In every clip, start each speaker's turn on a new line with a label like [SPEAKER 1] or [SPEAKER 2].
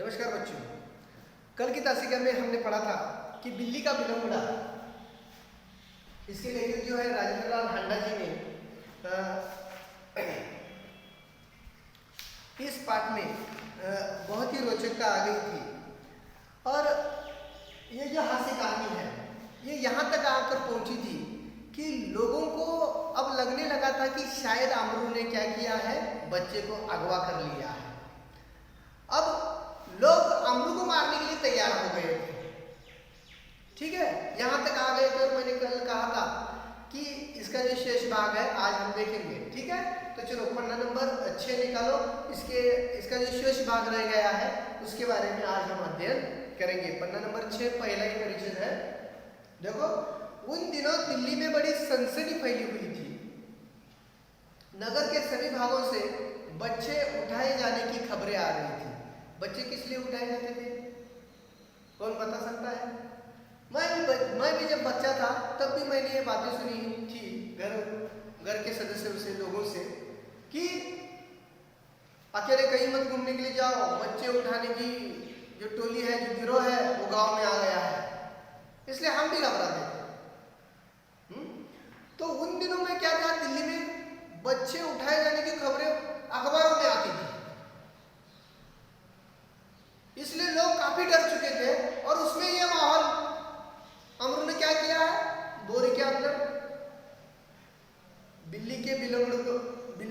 [SPEAKER 1] नमस्कार बच्चों। कल की तासिका में हमने पढ़ा था कि बिल्ली का विलंबड़ा, इसके लेखक जो है राजेंद्र लाल हांडा जी ने इस पाठ में बहुत ही रोचकता आ गई थी। और ये जो हास्य कहानी है ये यहाँ तक आकर पहुँची थी कि लोगों को अब लगने लगा था कि शायद अमरू ने क्या किया है, बच्चे को अगवा कर लिया है। अब लोग अमरू को मारने के लिए तैयार हो गए थे। ठीक है, यहाँ तक आ गए थे और मैंने कल कहा था कि इसका जो शेष भाग है आज हम देखेंगे। ठीक है, तो चलो पन्ना नंबर 6 निकालो। इसका जो शेष भाग रह गया है उसके बारे में आज हम अध्ययन करेंगे। पन्ना नंबर 6 पहला ही परिचय है। देखो, उन दिनों दिल्ली में बड़ी सनसनी फैली हुई थी। नगर के सभी भागों से बच्चे उठाए जाने की खबरें आ रही थी। बच्चे किस लिए उठाए जाते थे, कौन बता सकता है? मैं भी जब बच्चा था तब भी मैंने ये बातें सुनी थी घर के सदस्यों से, लोगों से, कि अकेले कहीं मत घूमने के लिए जाओ, बच्चे उठाने की जो टोली है, जो गिरोह है, वो गांव में आ गया है। इसलिए हम भी घबराते थे। तो उन दिनों में क्या था, दिल्ली में बच्चे उठाए जाने की खबरें अखबारों में आती थी, इसलिए लोग काफी डर चुके थे। और उसमें यह माहौल, अमरू ने क्या किया है, बोरी के अंदर बिल्ली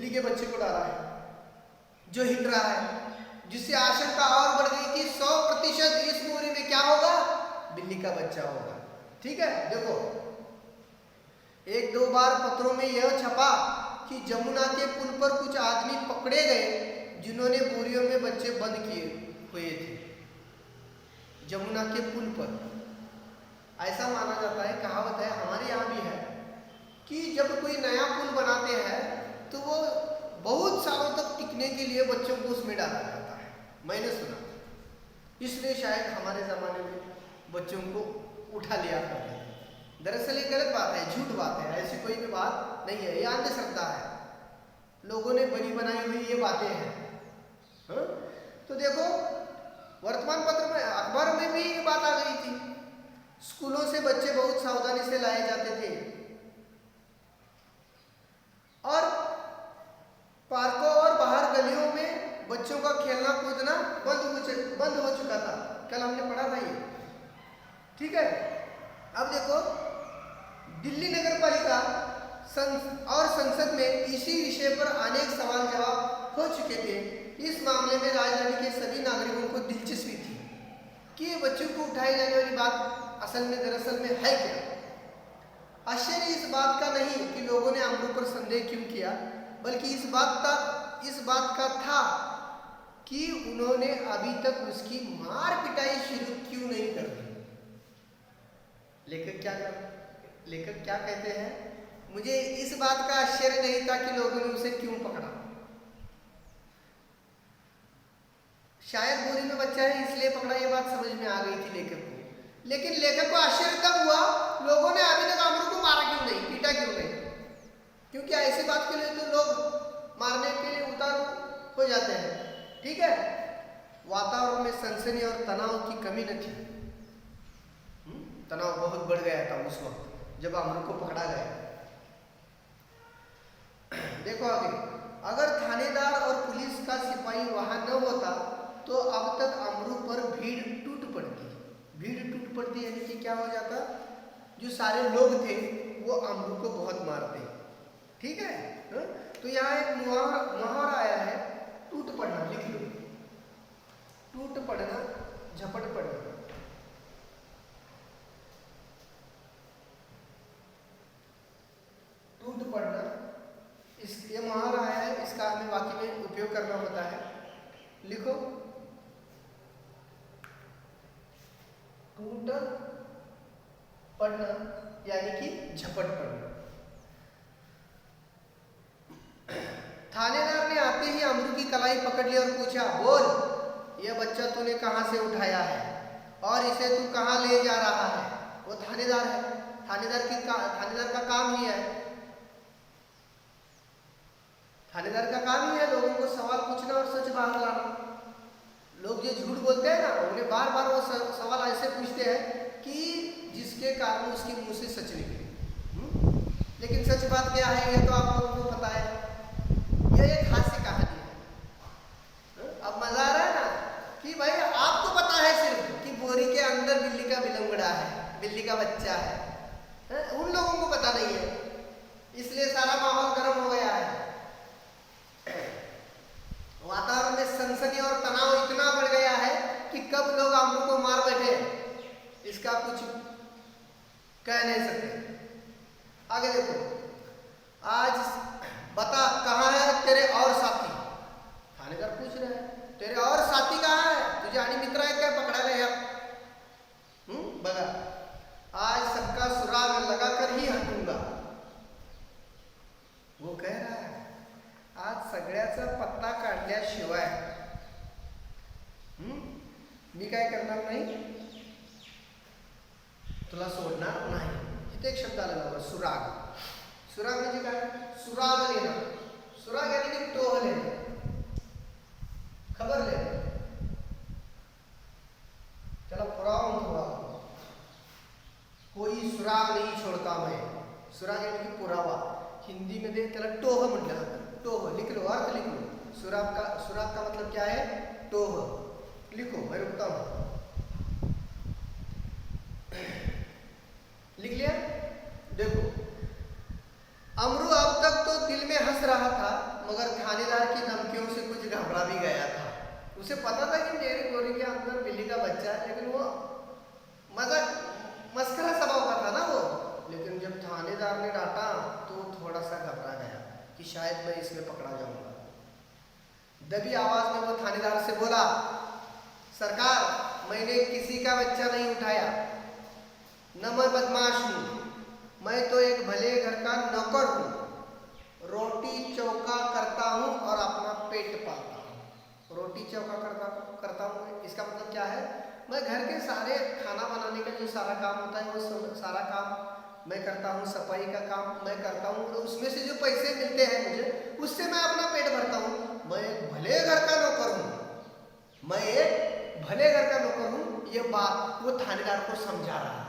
[SPEAKER 1] के बच्चे को डाला है जो हिल रहा है, जिससे आशंका और बढ़ गई कि 100% इस बोरी में क्या होगा, बिल्ली का बच्चा होगा। ठीक है, देखो, एक दो बार पत्रों में यह छपा कि जमुना के पुल पर कुछ आदमी पकड़े गए जिन्होंने बोरियों में बच्चे बंद किए हुए थे। जमुना के पुल पर ऐसा माना जाता है, कहावत है, हमारे यहाँ भी है, कि जब कोई नया पुल बनाते हैं तो वो बहुत सालों तक टिकने के लिए बच्चों को उसमें डाला जाता है। मैंने सुना, इसलिए शायद हमारे ज़माने में बच्चों को उठा लिया करते हैं। दरअसल ये गलत बात है, झूठ बात है, ऐसी कोई भी बात नहीं है, ये अंधश्रद्धा है, लोगों ने बनी बनाई हुई ये बातें हैं। तो देखो, वर्तमान पत्र में, अखबार में भी ये बात आ गई थी। स्कूलों से बच्चे बहुत सावधानी से लाए जाते थे और पार्कों और बाहर गलियों में बच्चों का खेलना कूदना बंद हो चुका था। कल हमने पढ़ा था ये। ठीक है, अब देखो, दिल्ली नगर पालिका और संसद में इसी विषय पर अनेक सवाल जवाब हो चुके थे। इस मामले में राजधानी के सभी नागरिकों को दिलचस्पी थी कि ये बच्चों को उठाए जाने वाली बात दरअसल में है क्या। आश्चर्य इस बात का नहीं कि लोगों ने अमरू पर संदेह क्यों किया, बल्कि इस बात का था कि उन्होंने अभी तक उसकी मार पिटाई शुरू क्यों नहीं कर दी। लेखक क्या कहते हैं, मुझे इस बात का आश्चर्य नहीं था कि लोगों ने उसे क्यों पकड़ा। शायद बोरी में बच्चा है इसलिए पकड़ा, ये बात समझ में आ गई थी लेखक को। लेकिन लेखक को आश्चर्य तब हुआ, लोगों ने अभी तक अमरू को मारा क्यों नहीं, पीटा क्यों नहीं। क्योंकि ऐसी बात के लिए तो लोग मारने के लिए उतारू हो जाते हैं। ठीक है, वातावरण में सनसनी और तनाव की कमी न थी। तनाव बहुत बढ़ गया था उस वक्त जब अमरू को पकड़ा गया। देखो आगे, अगर थानेदार और पुलिस का सिपाही वहां न होता तो अब तक अमरू पर भीड़ टूट पड़ती यानी कि क्या हो जाता, जो सारे लोग थे वो अमरू को बहुत मारते। ठीक है, तो यहाँ एक मुहावरा आया है, टूट पड़ना, लिख लो, टूट पड़ना, झपट पड़ना। टूट पड़ना, ये मुहावरा आया है, इसका हमें वाक्य में उपयोग करना होता है। लिखो, टूट पड़ना यानी कि झपट पड़ना। थानेदार ने आते ही अमरू की कलाई पकड़ ली और पूछा, बोल, यह बच्चा तूने कहां से उठाया है और इसे तू कहां ले जा रहा है। वो थानेदार है, थानेदार का काम ही है, लोगों को सवाल पूछना और सच बाहर लाना। लोग जो झूठ बोलते बार बार वो सवाल ऐसे पूछते हैं कि जिसके कारण उसके मुंह से सच निकले। लेकिन सच बात क्या है ये तो आप लोगों को पता है, ये एक हास्य कहानी है। अब मजा आ रहा है ना कि भाई आपको पता है सिर्फ कि बोरी के अंदर बिल्ली का बिलंगड़ा है, बिल्ली का बच्चा है, उन लोगों को पता नहीं है, इसलिए सारा माहौल गर्म हो गया है। वातावरण में सनसनी और तनाव इतना बढ़ गया है कि कब लोग अमरू को मार बैठे इसका कुछ कह नहीं सकते। आगे देखो, आज बता कहाँ है तेरे और साथी? थानेदार पूछ रहे हैं तेरे और साथी कहाँ है, तुझे आणि मित्र है क्या, पकड़ा गया? बघा, आज सबका सुराग लगाकर ही हटूंगा, वो कह रहा है। आज सगळ्याचा पत्ता काढल्याशिवाय मी काय करणार नाही, तुला सोडणार नाही। इथे एक शब्द आलेला बघा, सुराग। सुराग म्हणजे काय? सुराग लेणं, सुराग यानी कि टोह लेणं, खबर लेणं, त्याला पुरावा म्हणतो। कोई सुराग नहीं छोड़ता मैं, सुराग यानी कि पुरावा, हिंदी मध्ये त्याला टोह म्हटलं जातं। टोह लिख लो, अर्थ लिख लो। सुराग का मतलब क्या है? टोह। लिखो, मैं रुकता हूं। लिख लिया? देखो, अमरू अब तक तो दिल में हंस रहा था, मगर थानेदार की धमकियों से कुछ घबरा भी गया था। उसे पता था कि मेरी गोरी के अंदर बिल्ली का बच्चा है, लेकिन वो मस्करा स्वभाव का था ना वो। लेकिन जब थानेदार ने डांटा तो थोड़ा सा घबरा गया कि शायद मैं इसमें पकड़ा जाऊंगा। दबी आवाज में वो थानेदार से बोला, सरकार, मैंने किसी का बच्चा नहीं उठाया, न मैं बदमाश हूँ, मैं तो एक भले घर का नौकर हूँ, रोटी चौका करता हूँ और अपना पेट पालता हूँ। रोटी चौका करता हूँ इसका मतलब क्या है? मैं घर के सारे खाना बनाने का जो सारा काम होता है वो सारा काम मैं करता हूँ, सफाई का काम मैं करता हूँ, तो उसमें से जो पैसे मिलते हैं मुझे, उससे मैं अपना पेट भरता हूँ। मैं एक भले घर का नौकर हूँ, मैं एक भले घर का नौकर हूँ। ये बात वो थानेदार को समझा रहा है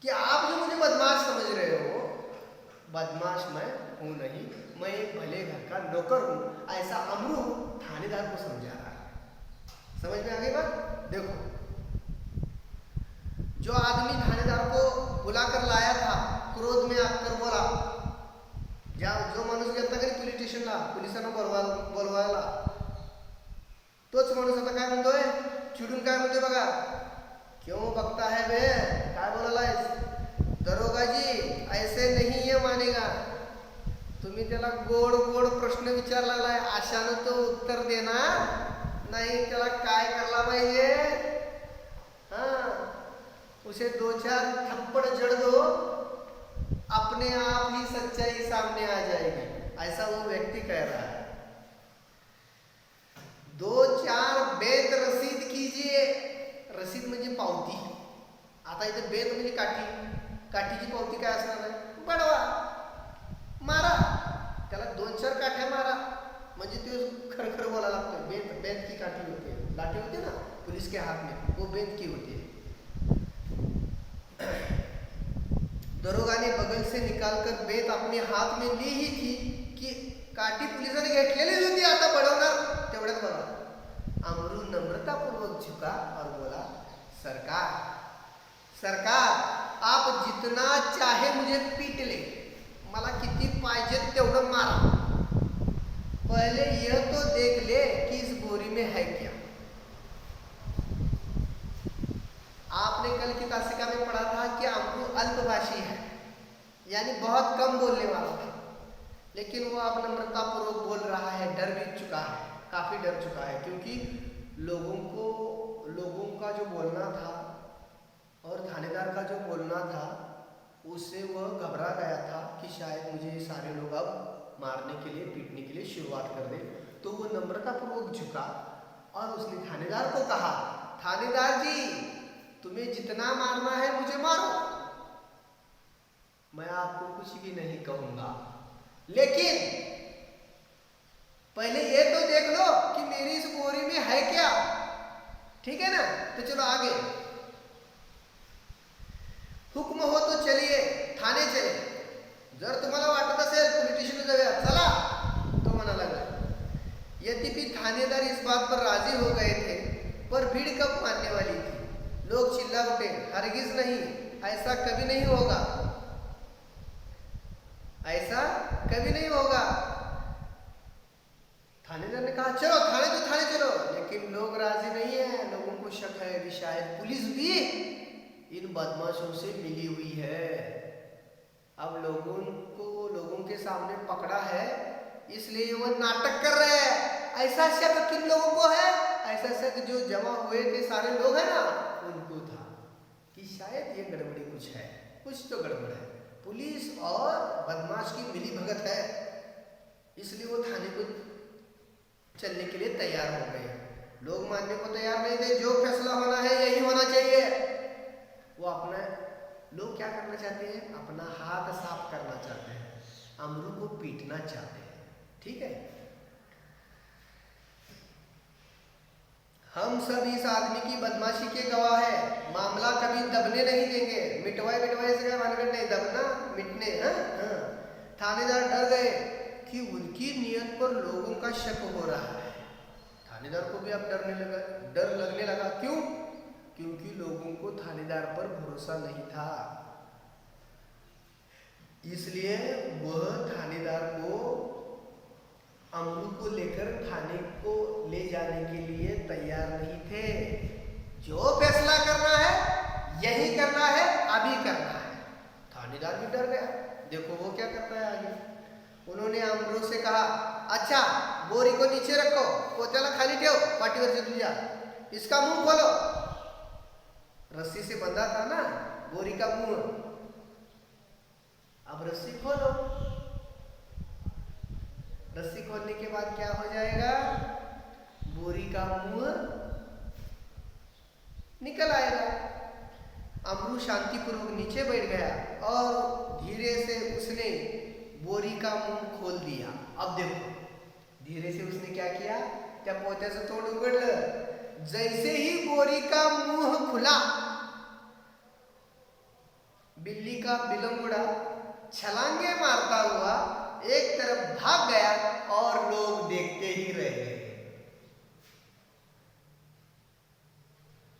[SPEAKER 1] कि आप जो मुझे बदमाश समझ रहे हो, बदमाश मैं हूँ नहीं, मैं एक भले घर का नौकर हूँ। ऐसा अमरू थानेदार को समझा रहा है। समझ में आ गई बात? देखो, जो आदमी थानेदार को बुलाकर लाया था, क्रोध में आकर बोला, जो माणूस गेलता की पोलीस स्टेशनला, पोलिसांना बोलवायला, तोच माणूस आता काय म्हणतोय, चिडून काय म्हणतोय बघा, क्यों बकता है बे, काय बोलायस? दरोगा जी, ऐसे नहीं ये मानेगा। तुम्ही त्याला गोड गोड प्रश्न विचारलाय, आशानं तो उत्तर देणार नाही, त्याला काय करला पाहिजे? हाँ, उसे 2-4 थप्पड़ जड़ दो, अपने आप ही सच्चाई सामने आ जाएगी। ऐसा वो व्यक्ति कह रहा है। 2-4 बेत रसीद कीजिए। रसीद म्हणजे पावती। आता इथे बेत म्हणजे काठी, काठीची पावती काय असणार आहे? बडवा, मारा त्याला, 2-4 काठ्या मारा, म्हणजे ते खरखर बोला लागतो। बेत की काठी होती है, लाठी होती ना पुलिस के हाथ में, वो बेत की होती है। दरोगा ने बगल से निकालकर बेत अपने हाथ में ली ही थी कि काठी पुलिसाने घेतलेली होती, आता बडवणार तेवढ्यात बघा अमरू नम्रतापूर्वक झुका और बोला, सरकार, आप जितना चाहे मुझे पीट ले, मला किती पाहिजे तेवढं मारा, पहले यह तो देख ले कि इस बोरी में है क्या। आपने कल की तासिका में पढ़ा था कि अमरू अल्पभाषी है, यानी बहुत कम बोलने वाला था, लेकिन वो अब नम्रतापूर्वक बोल रहा है, डर भी चुका है, काफी डर चुका है, क्योंकि लोगों का जो बोलना था और थानेदार का जो बोलना था, उससे वह घबरा गया था कि शायद मुझे सारे लोग अब मारने के लिए, पीटने के लिए शुरुआत कर दे। तो वो नम्रतापूर्वक झुका और उसने थानेदार को कहा, थानेदार जी, तुम्हें जितना मारना है मुझे मारो, मैं आपको कुछ भी नहीं कहूंगा, लेकिन पहले ये तो देख लो कि मेरी इस बोरी में है क्या, ठीक है ना? चलो आगे, हुक्म हो तो चलिए ठाणे चले, जर तुम्हाला वाटत असेल पोलीस स्टेशन जाऊया चला, तो म्हणाला गया। यद्यपि थानेदार इस बात पर राजी हो गए थे, पर भीड़ कब मानने वाली थी। लोग चिल्ला उठे, हरगिज नहीं, ऐसा कभी नहीं होगा, ऐसा कभी नहीं होगा। थानेदार ने कहा चलो थाने तो थाने चलो, लेकिन लोग राजी नहीं है। लोगों को शक है कि शायद पुलिस भी इन बदमाशों से मिली हुई है। अब लोगों के सामने पकड़ा है, इसलिए वो नाटक कर रहे हैं। ऐसा शक किन लोगों को है, ऐसा शक जो जमा हुए थे सारे लोग हैं ना, उनको था कि शायद ये गड़बड़ी कुछ है, कुछ तो गड़बड़ है, पुलिस और बदमाश की मिली भगत है। इसलिए वो थाने को चलने के लिए तैयार हो गए। लोग मानने को तैयार नहीं थे, जो फैसला होना है यही होना चाहिए। वो अपना लोग क्या करना चाहते हैं, अपना हाथ साफ करना चाहते हैं, अमरू को पीटना चाहते हैं। ठीक है, हम सब इस आदमी की बदमाशी के गवाह है, मामला कभी दबने नहीं देंगे। मिटवाए से मानवेट नहीं, दबना मिटने। थानेदार डर गए कि उनकी नियत पर लोगों का शक हो रहा है। थानेदार को भी अब डर लगने लगा। क्यों? क्योंकि लोगों को थानेदार पर भरोसा नहीं था, इसलिए वह थानेदार को अमरू को लेकर थाने को ले जाने के लिए तैयार नहीं थे। जो फैसला करना है यही करना है, अभी करना है। थानेदार भी डर गया। देखो वो क्या करता है आगे। उन्होंने अमरू से कहा, अच्छा बोरी को नीचे रखो, पोतला खाली ठेव, पाटीवर से तुझा, इसका मुंह खोलो। रस्सी से बंधा था ना बोरी का मुंह, अब रस्सी खोलो। रस्सी खोलने के बाद क्या हो जाएगा, बोरी का मुंह निकल आएगा। अमरू शांतिपूर्वक नीचे बैठ गया और धीरे से उसने बोरी का मुंह खोल दिया। अब देखो धीरे से उसने क्या किया, त्या पोत्याचं तोंड उघडलं। जैसे ही बोरी का मुंह खुला, बिल्ली का बिलंगुड़ा छलांगे मारता हुआ एक तरफ भाग गया और लोग देखते ही रह गए।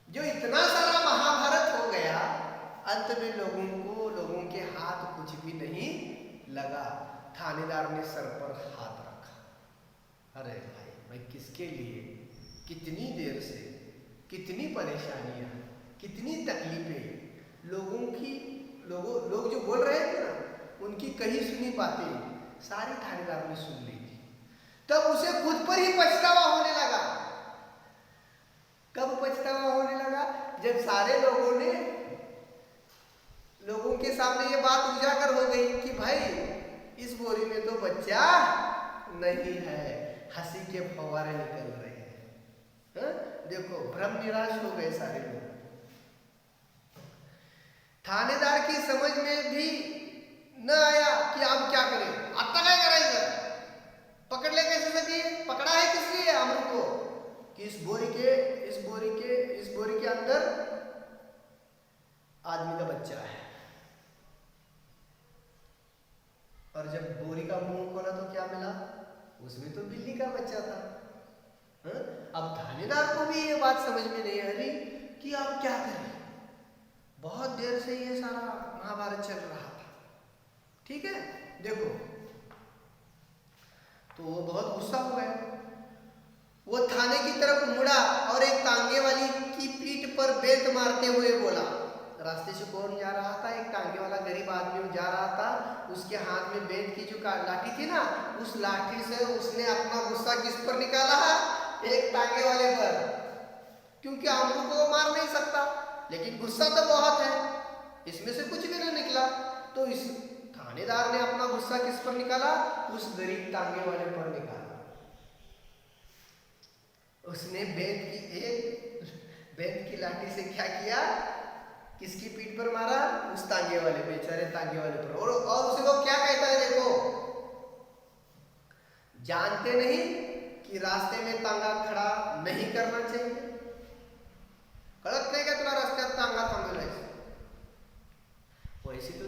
[SPEAKER 1] जो इतना सारा महाभारत हो गया, अंत में लोगों के हाथ कुछ भी नहीं लगा। थानेदार ने सर पर हाथ रखा। अरे भाई, मैं किसके लिए, कितनी देर से, कितनी परेशानियां, कितनी तकलीफें, लोग जो बोल रहे थे ना, उनकी कही सुनी बातें सारी थानेदार ने सुन ली थी। तब उसे खुद पर ही पछतावा होने लगा। कब पछतावा होने लगा? जब सारे लोगों के सामने ये बात उजागर हो गई कि भाई इस बोरी में तो बच्चा नहीं है, हंसी के फव्वारे निकल रहे हैं। देखो भ्रम निराश हो गए सारे लोग। थानेदार की समझ में भी न आया कि अब क्या करें, आता काय करायचं, पकडले कैसे सकी, पकड़ा है किस लिए अमरू को, कि इस बोरी के अंदर आदमी का बच्चा है। और जब बोरी का मुंह खोला तो क्या मिला, उसमें तो बिल्ली का बच्चा था। अब थानेदार को भी ये बात समझ में नहीं आ रही कि अब क्या करें। बहुत देर से ये सारा महाभारत चल रहा था। ठीक है, देखो तो वो बहुत गुस्सा हो गया। वो थाने की तरफ मुड़ा और एक तांगे वाली की पीठ पर बेल्ट मारते हुए बोला। रास्ते से कौन जा रहा था, एक तांगे वाला गरीब आदमी जा रहा था। उसके हाथ में बेल्ट की जो लाठी थी ना, उस लाठी से उसने अपना गुस्सा किस पर निकाला, एक तांगे वाले पर। क्योंकि अमरू को मार नहीं सकता, लेकिन गुस्सा तो बहुत है, इसमें से कुछ भी नहीं निकला। तो इस थानेदार ने अपना गुस्सा किस पर निकाला, उस गरीब तांगे वाले पर निकाला। उसने बेंत की लाठी से क्या किया, किसकी पीठ पर मारा, उस तांगे वाले, बेचारे तांगे वाले पर। और उसे वो क्या कहता है, देखो जानते नहीं कि रास्ते में तांगा खड़ा नहीं करना चाहिए, कड़क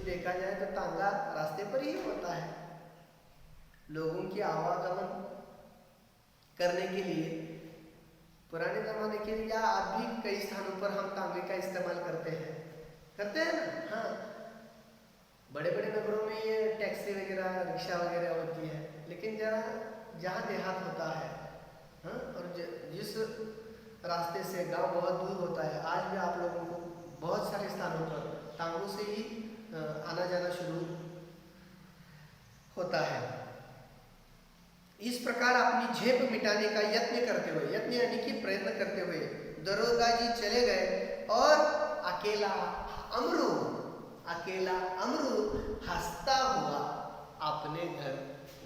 [SPEAKER 1] देखा जाए तो तांगा रास्ते पर ही होता है। लोगों की आवागमन करने के लिए पुराने जमाने के लिए या आज भी कई स्थानों पर हम तांगे का इस्तेमाल करते हैं ना। हाँ, बड़े बड़े नगरों में ये टैक्सी वगैरह रिक्शा वगैरह होती है, लेकिन जहाँ देहात होता है, हाँ, और जिस रास्ते से गांव बहुत दूर होता है, आज भी आप लोगों को बहुत सारे स्थानों पर टांगों से ही आना जाना शुरू होता है। इस प्रकार अपनी झेप मिटाने का यत्न करते हुए, यत्न यानी कि प्रयत्न करते हुए दरोगा जी चले गए और अकेला अमरू हंसता हुआ अपने घर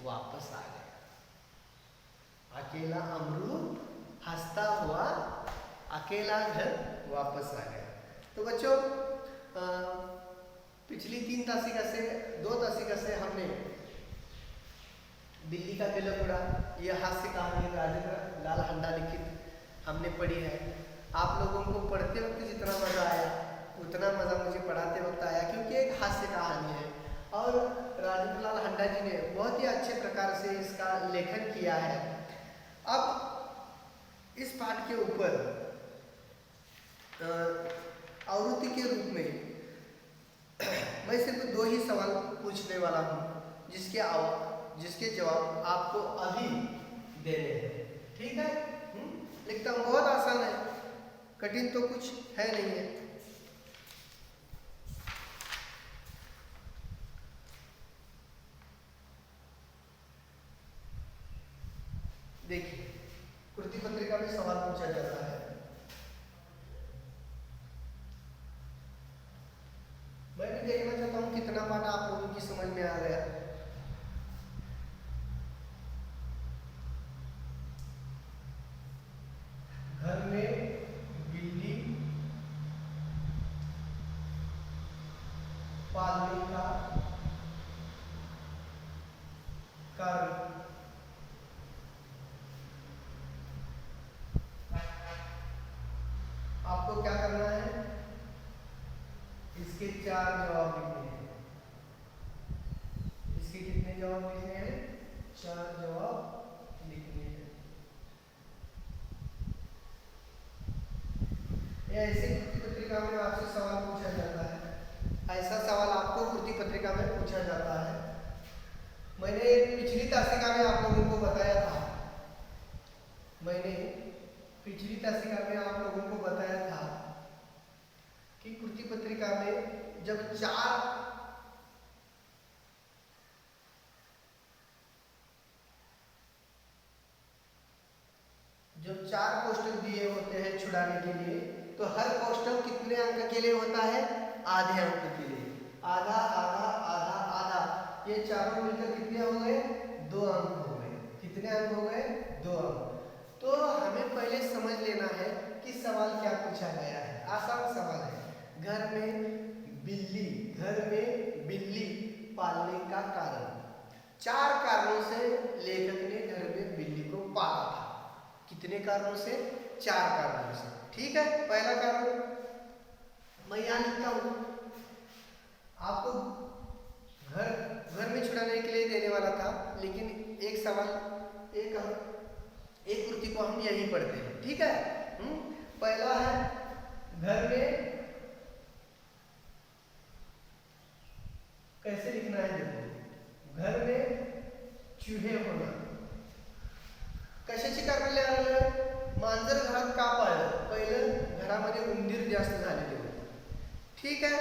[SPEAKER 1] वापस आ गया। अकेला अमरू हंसता हुआ अकेला घर वापस आ गया। तो बच्चों, पिछली 2 तासिका से हमने बिल्ली का तिलक उड़ा, यह हास्य कहानी राजेंद्र लाल हंडा लिखित हमने पढ़ी है। आप लोगों को पढ़ते वक्त जितना मज़ा आया उतना मज़ा मुझे पढ़ाते वक्त आया, क्योंकि एक हास्य कहानी है और राजेंद्र लाल हंडा जी ने बहुत ही अच्छे प्रकार से इसका लेखन किया है। अब इस पाठ के ऊपर आवृत्ति के रूप में मैं सिर्फ 2 ही सवाल पूछने वाला हूँ, जिसके जवाब आपको अभी देने हैं। ठीक है? लिखता हूँ, बहुत आसान है, कठिन तो कुछ है नहीं है। देखिए, कृति पत्रिका में सवाल पूछा जाता है। मैं भी देखना चाहता हूँ कितना पाठ आप लोगों की समझ में आ गया। घर में बिल्ली पालने का कारण। आपको क्या करना है? इसके 4 जवाब लिखने हैं। इसके कितने जवाब लिखने हैं? 4 जवाब लिखने हैं। ऐसे कृति पत्रिका में आपसे सवाल पूछा जाता है, ऐसा सवाल आपको कृति पत्रिका में पूछा जाता है। मैंने पिछली तासिका में आप लोगों को बताया था, कि कृति पत्रिका में जब 4 कोष्टक दिए होते हैं छुड़ाने के लिए, तो हर कोष्टक कितने अंक के लिए होता है? आधे अंक के लिए। आधा आधा आधा आधा, ये चारों मिलकर कितने हो गए? 2 अंक हो गए। कितने अंक हो गए? 2 अंक। तो हमें पहले समझ लेना है कि सवाल क्या पूछा गया है। आसान सवाल है। घर में बिल्ली पालने का कारण। 4 कारणों से लेखक ने घर में बिल्ली को पाला था। कितने कारणों से? 4 कारणों से। ठीक है, पहला कारण मैं यहाँ लिखता हूँ, आपको घर में छुड़ाने के लिए देने वाला था, लेकिन एक सवाल एक कृति को हम यही पढ़ते हैं। ठीक है? पहला है, घर में कैसे लिखना है? देखो, घर में चूहे होना। कशाची कारण लिहायला? मांजर घरात का पाळलं? पहिलं, घरामध्ये उंदीर जास्त झालेले होते। ठीक है?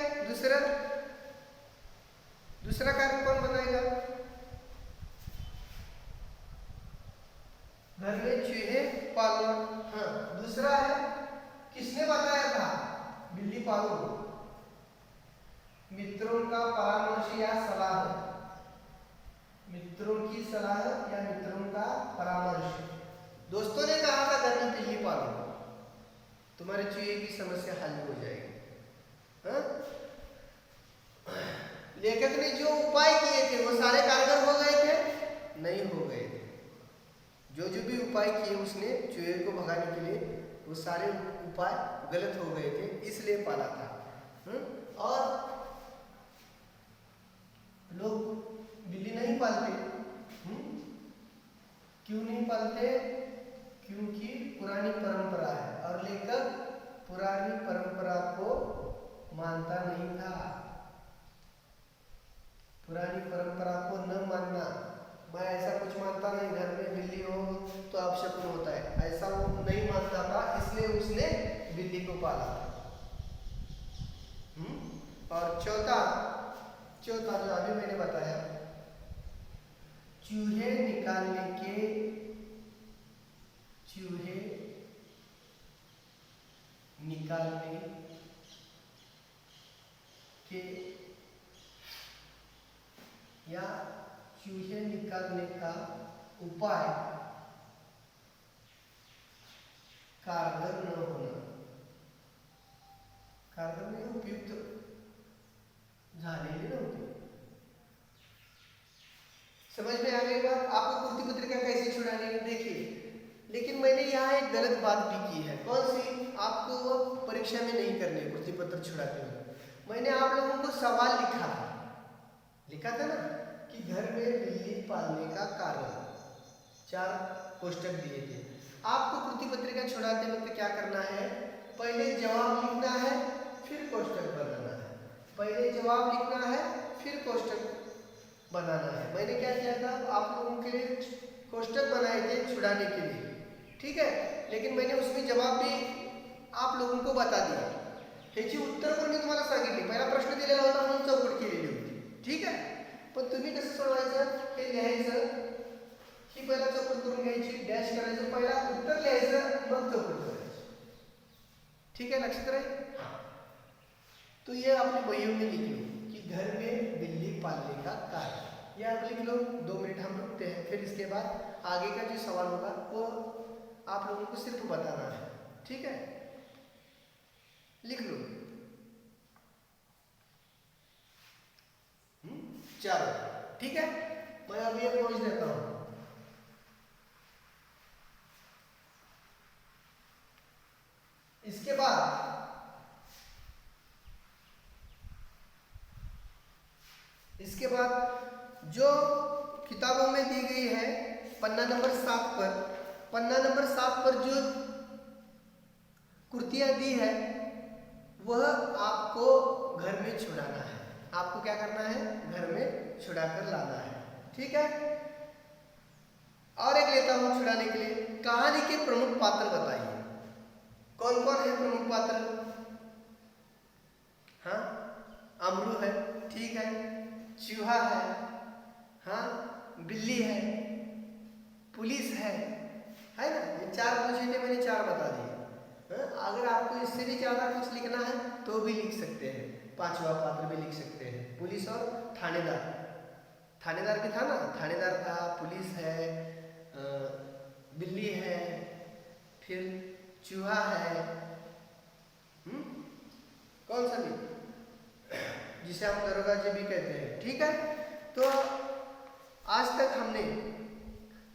[SPEAKER 1] दूसरा कारण कौन बताएगा? घर में चूहे पालना। हाँ, दूसरा है, किसने बताया था बिल्ली पालो? मित्रों का परामर्श या सलाह। मित्रों की सलाह या मित्रों का परामर्श। दोस्तों ने कहा था घर में बिल्ली पालो, तुम्हारे चूहे की समस्या हल हो जाएगी। हाँ? लेखक ने जो उपाय किए थे वो सारे कारगर हो गए थे? नहीं हो गए थे। जो भी उपाय किए उसने चूहे को भगाने के लिए, वो सारे उपाय गलत हो गए थे, इसलिए पाला था। और लोग बिल्ली नहीं पालते। क्यों नहीं पालते? क्योंकि पुरानी परंपरा है और लेखक पुरानी परंपरा को मानता नहीं था। पुरानी परंपरा को न मानना, मैं ऐसा कुछ मानता नहीं, घर में बिल्ली हो तो अपशकुन होता है, ऐसा वो नहीं मानता था, इसलिए उसने बिल्ली को पाला। और चौथा जो अभी मैंने बताया, चूहे निकालने के या चूहे निकालने का उपाय कारगर न होना, कारगर नहीं, उपयुक्त झालेले नव्हते। समझ में आ गई बात? आपको कुर्ती पत्रिका कैसे छुड़ानी है देखिए, लेकिन मैंने यहाँ एक गलत बात भी की है। कौन सी? आपको वो परीक्षा में नहीं करनी है कुर्ती पत्र छुड़ाते हुए। मैंने आप लोगों को सवाल लिखा था ना कि घर में बिल्ली पालने का कारण, 4 कोष्टक दिए थे। आपको कुर्ती पत्रिका छुड़ाते वक्त क्या करना है? पहले जवाब लिखना है, फिर कोष्टक बनाना है। पहले जवाब लिखना है, फिर कोष्टक बनाना है। मैंने क्या किया था, आप लोगों के लिए कोष्टक बनाए थे छुड़ाने के लिए, ठीक है, लेकिन मैंने उसमें जवाब भी आप लोगों को बता दिया। ह्याची उत्तर पण मी तुम्हाला सांगितली, पहिला प्रश्न दिलेला होता म्हणून चौकट केलेली होती, ठीक आहे। पण तुम्ही कसं सोडवायचं, हे लिहायचं, ही पहिला चौकट करून घ्यायची, डॅश करायचं, पहिला उत्तर लिहायचं, मग चौकट करायची, ठीक है, लक्षात रहे। तो ये आपने बहियों में लिख लो कि घर में बिल्ली पालने का कारण, ये आप लिख लो। 2 मिनट हम रुकते हैं, फिर इसके बाद आगे का जो सवाल होगा वो आप लोगों को सिर्फ बताना है, ठीक है, लिख लो। 4, ठीक है, मैं अभी ये पहुंच देता हूं। इसके बाद जो किताबों में दी गई है पन्ना नंबर 7 पर जो कुर्तियां दी है वह आपको घर में छुड़ाना है। आपको क्या करना है? घर में छुड़ा कर लाना है, ठीक है। और एक लेता हूं छुड़ाने के लिए। कहानी के प्रमुख पात्र बताइए, कौन कौन है प्रमुख पात्र? हाँ, अमरू है, ठीक है, चूहा है, हाँ, बिल्ली है, पुलिस है ना। ये 4 पूछे थे, मैंने 4 बता दिए। अगर आपको इससे भी ज्यादा कुछ लिखना है तो भी लिख सकते हैं, 5वां पात्र भी लिख सकते हैं। पुलिस और थानेदार भी था ना, थानेदार था, पुलिस है, बिल्ली है, फिर चूहा है, कौन सा भी, जिसे हम दरोगा जी भी कहते हैं, ठीक है। तो आज तक हमने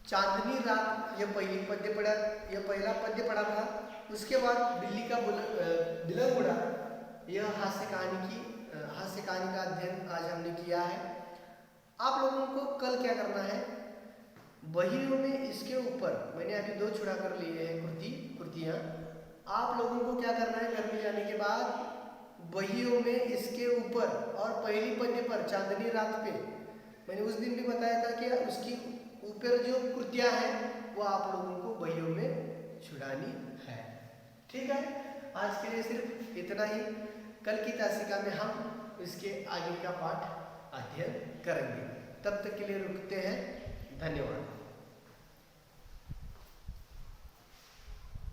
[SPEAKER 1] चांदनी रात ये पहला पद्य पढ़ा था। उसके बाद बिल्ली का बिलंग उड़ा, यह हास्य कहानी का अध्ययन आज हमने किया है। आप लोगों को कल क्या करना है, बहियों में इसके ऊपर मैंने अभी 2 छुड़ा कर लिए हैं कुर्तियाँ। आप लोगों को क्या करना है, घर में जाने के बाद बहियों में इसके ऊपर और पहली पद्य पर चांदनी रात पे, मैंने उस दिन भी बताया था कि उसकी ऊपर जो कृतियां हैं वो आप लोगों को बहियों में छुड़ानी है, ठीक है। आज के लिए सिर्फ इतना ही। कल की तासिका में हम इसके आगे का पाठ अध्ययन करेंगे। तब तक के लिए रुकते हैं, धन्यवाद।